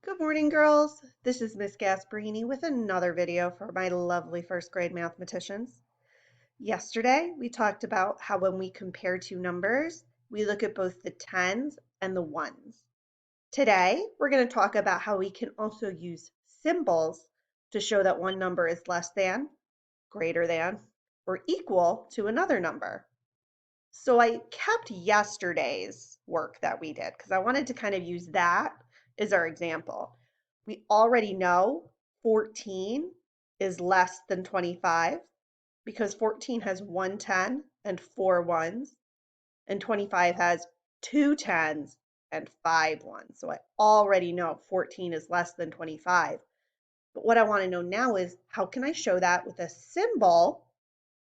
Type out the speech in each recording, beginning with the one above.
Good morning, girls. This is Miss Gasparini with another video for my lovely first grade mathematicians. Yesterday, we talked about how when we compare two numbers, we look at both the tens and the ones. Today, we're going to talk about how we can also use symbols to show that one number is less than, greater than, or equal to another number. So I kept yesterday's work that we did because I wanted to kind of use that as our example. We already know 14 is less than 25 because 14 has one 10 and four ones, and 25 has two 10s and five ones. So I already know 14 is less than 25. But what I want to know now is how can I show that with a symbol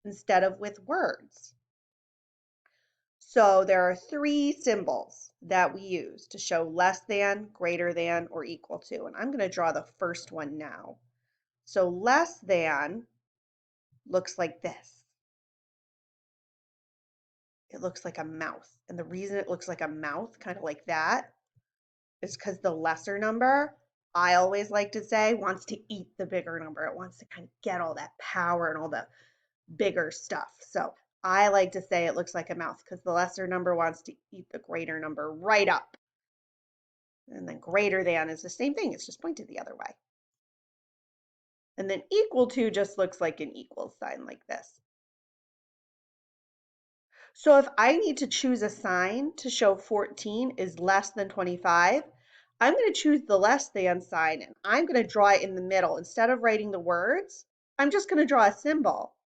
instead of with words? So there are three symbols that we use to show less than, greater than, or equal to. And I'm going to draw the first one now. So less than looks like this. It looks like a mouth. And the reason it looks like a mouth, kind of like that, is because the lesser number, I always like to say, wants to eat the bigger number. It wants to kind of get all that power and all the bigger stuff. So I like to say it looks like a mouth because the lesser number wants to eat the greater number right up. And then greater than is the same thing. It's just pointed the other way. And then equal to just looks like an equal sign like this. So if I need to choose a sign to show 14 is less than 25, I'm going to choose the less than sign and I'm going to draw it in the middle. Instead of writing the words, I'm just going to draw a symbol.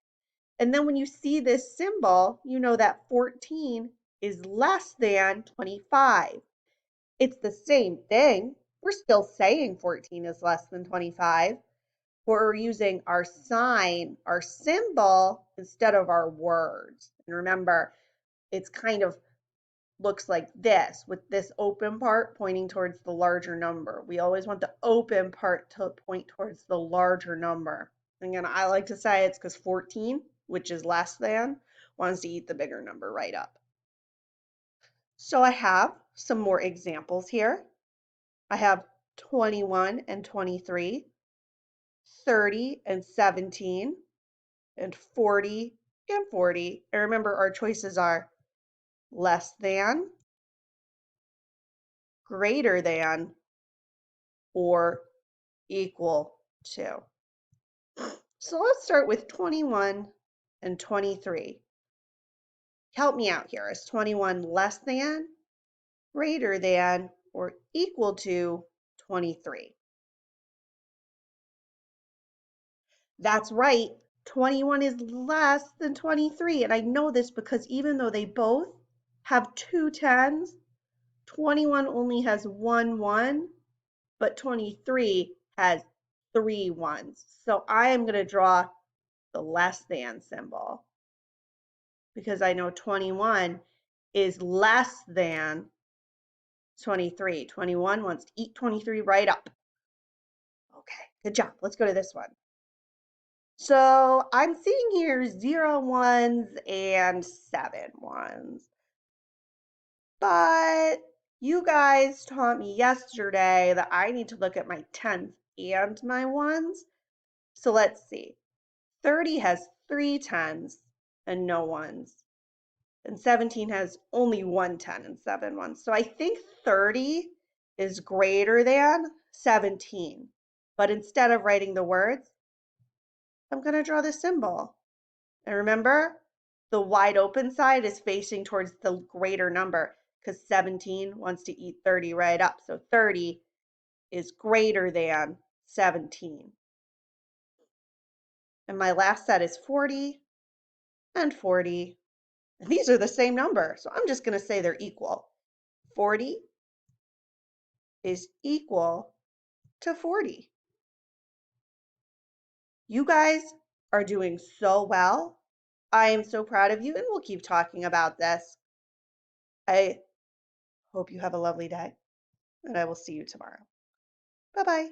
And then when you see this symbol, you know that 14 is less than 25. It's the same thing. We're still saying 14 is less than 25, but we're using our sign, our symbol, instead of our words. And remember, it's kind of looks like this with this open part pointing towards the larger number. We always want the open part to point towards the larger number. Again, I like to say it's because 14, which is less than, wants to eat the bigger number right up. So I have some more examples here. I have 21 and 23, 30 and 17, and 40 and 40. And remember, our choices are less than, greater than, or equal to. So let's start with 21 and 23. Help me out here. Is 21 less than, greater than, or equal to 23? That's right. 21 is less than 23. And I know this because even though they both have two 10s, 21 only has one 1, but 23 has three 1s. So I am going to draw the less than symbol because I know 21 is less than 23. 21 wants to eat 23 right up. Okay, good job. Let's go to this one. So I'm seeing here 0 ones and 7 ones. But you guys taught me yesterday that I need to look at my 10s and my ones. So let's see. 30 has three 10s and no ones. And 17 has only one 10 and seven ones. So I think 30 is greater than 17. But instead of writing the words, I'm going to draw the symbol. And remember, the wide open side is facing towards the greater number because 17 wants to eat 30 right up. So 30 is greater than 17. And my last set is 40 and 40. And these are the same number. So I'm just going to say they're equal. 40 is equal to 40. You guys are doing so well. I am so proud of you, and we'll keep talking about this. I hope you have a lovely day, and I will see you tomorrow. Bye-bye.